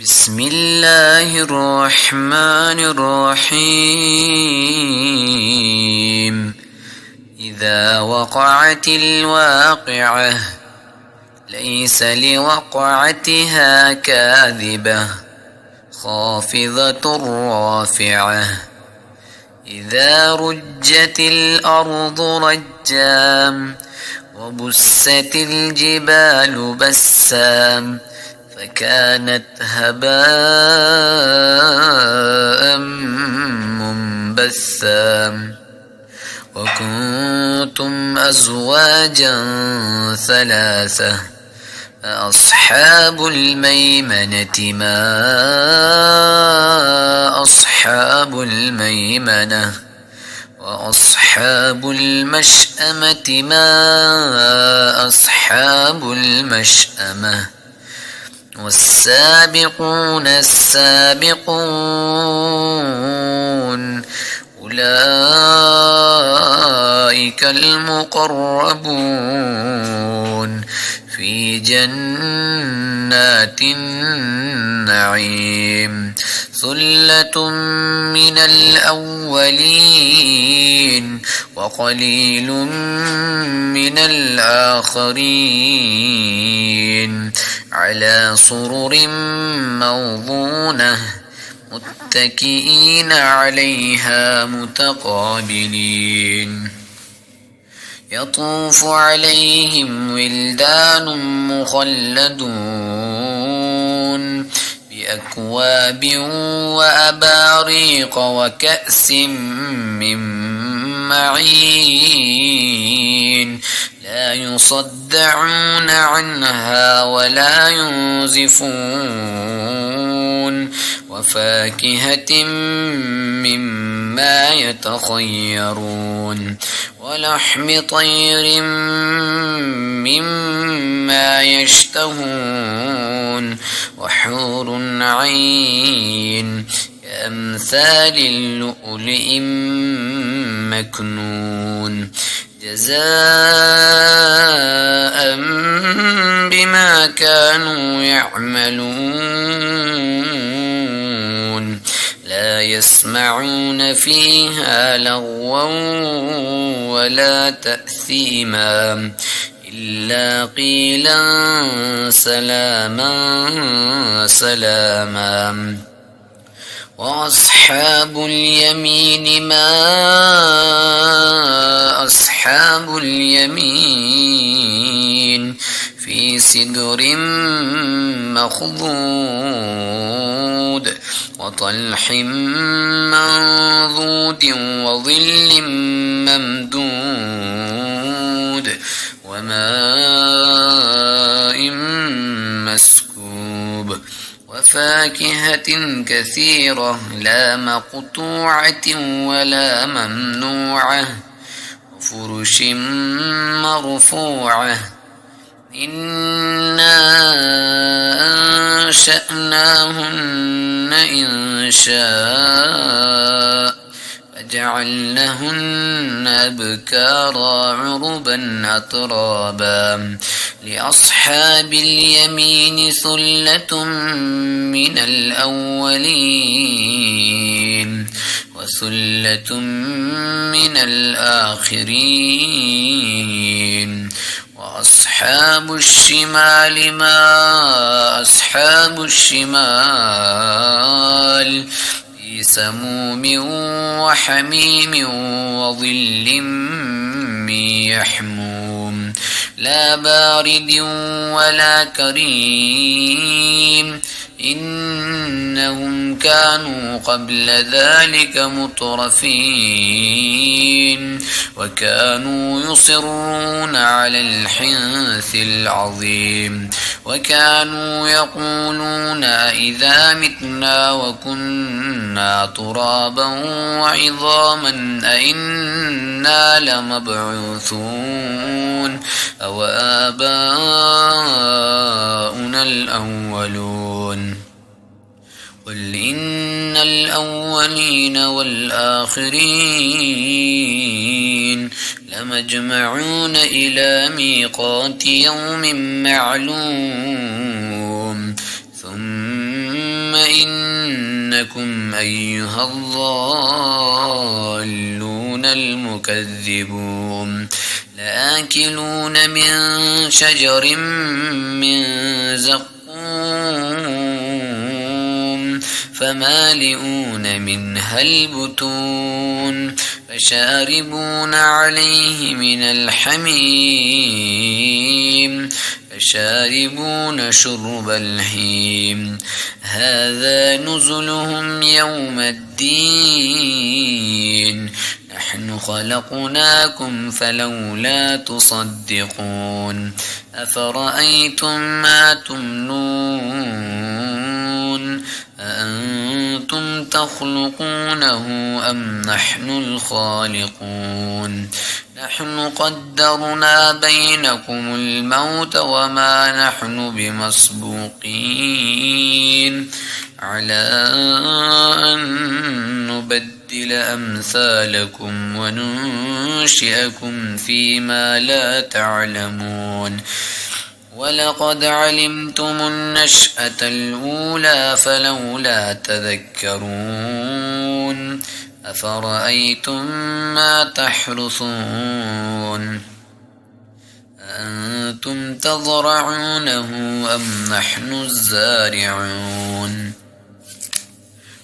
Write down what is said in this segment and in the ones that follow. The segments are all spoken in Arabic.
بسم الله الرحمن الرحيم. إذا وقعت الواقعة ليس لوقعتها كاذبة خافضة رافعة. إذا رجت الأرض رجا وبست الجبال بسا فكانت هباء منبثا. وكنتم أزواجا ثلاثة فأصحاب الميمنة ما أصحاب الميمنة وأصحاب المشأمة ما أصحاب المشأمة. والسابقون السابقون أولئك المقربون في جنات النعيم. ثلة من الأولين وقليل من الآخرين على سرر موضونة متكئين عليها متقابلين. يطوف عليهم ولدان مخلدون بأكواب وأباريق وكأس من معين لا يصدعون عنها ولا ينزفون. وفاكهة مما يتخيرون ولحم طير مما يشتهون وحور عين كأمثال اللؤلؤ مكنون جزاء بما كانوا يعملون. لا يسمعون فيها لغوا ولا تأثيما إلا قيلا سلاما سلاما. وأصحاب اليمين ما أصحاب اليمين في سدر مخضود وطلح منضود وظل ممدود وماء مسكوب وفاكهة كثيرة لا مقطوعة ولا ممنوعة وفرش مرفوعة. إنا أنشأناهن إنشاء فجعلناهن أبكارا عربا أترابا. لأصحاب اليمين ثلة من الأولين وثلة من الآخرين. وأصحاب الشمال ما أصحاب الشمال في سموم وحميم وظل من يحموم لا بارد ولا كريم. إنهم كانوا قبل ذلك مترفين وكانوا يصرون على الحنث العظيم وكانوا يقولون إذا متنا وكنا ترابا وعظاما أئنا لمبعوثون أو آباؤنا الأولون. قل إن الأولين والآخرين لمجمعون إلى ميقات يوم معلوم. ثم ثم إنكم أيها الضالون المكذبون لآكلون من شجر من زقوم فمالئون منها البطون فشاربون عليه من الحميم فشاربون شرب الهيم هذا نزلهم يوم الدين نحن خلقناكم فلولا تصدقون أفرأيتم ما تمنون أأنتم تخلقونه أم نحن الخالقون نحن قدرنا بينكم الموت وما نحن بمسبوقين على أن نبدل أمثالكم وننشئكم فيما لا تعلمون ولقد علمتم النشأة الأولى فلولا تذكرون أفرأيتم ما تحرثون أأنتم تزرعونه أم نحن الزارعون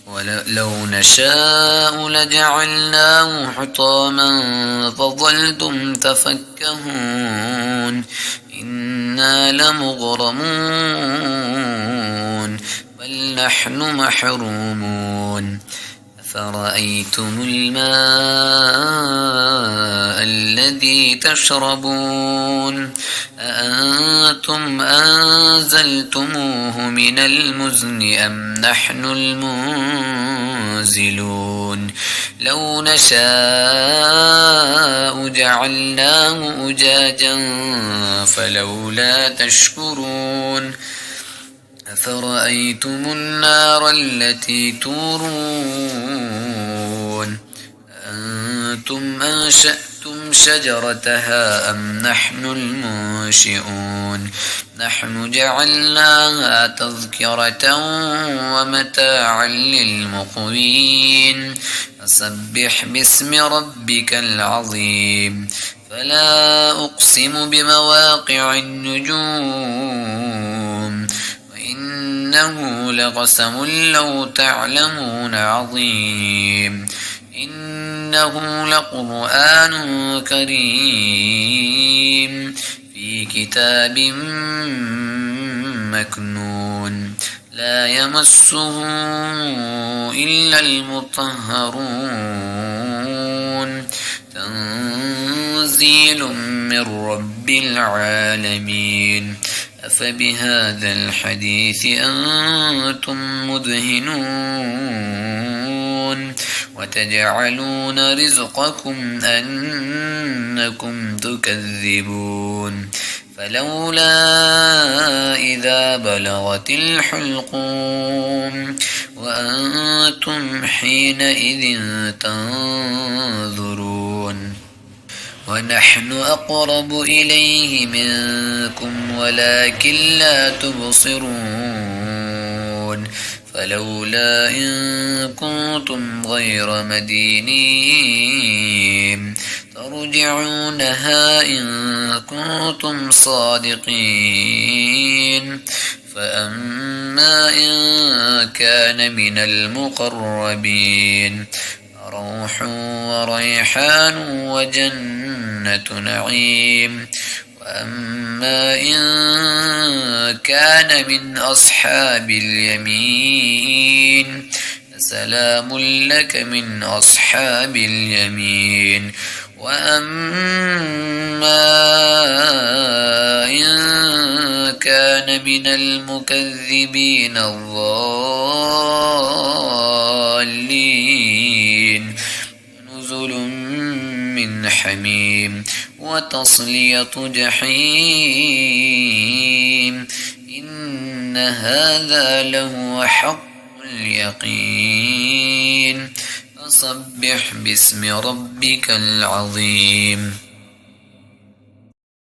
ولو نشاء لجعلناه حطاما فظلتم تفكهون إنا لمغرمون بل نحن محرومون أفرأيتم الماء الذي تشربون أأنتم أنزلتموه من المزن أم نحن المنزلون لو نشاء جعلناه أجاجا فلولا تشكرون أفرأيتم النار التي تورون أنتم أنشأتم شجرتها أم نحن المنشئون نحن جعلناها تذكرة ومتاعا للمقوين فسبح باسم ربك العظيم فلا أقسم بمواقع النجوم إنه لقسم لو تعلمون عظيم إنه لقرآن كريم في كتاب مكنون لا يمسه إلا المطهرون تنزيل من رب العالمين أفبهذا الحديث أنتم مدهنون وتجعلون رزقكم أنكم تكذبون فلولا إذا بلغت الحلقوم وأنتم حينئذ تنظرون ونحن أقرب إليه منكم ولكن لا تبصرون فلولا إن كنتم غير مدينين ترجعونها إن كنتم صادقين فأما إن كان من المقربين روح وريحان وجنة نعيم وأما إن كان من أصحاب اليمين فسلام لك من أصحاب اليمين وأما إن كان من المكذبين الضالين نزل من حميم وتصلية جحيم إن هذا لهو حق اليقين فسبح باسم ربك العظيم.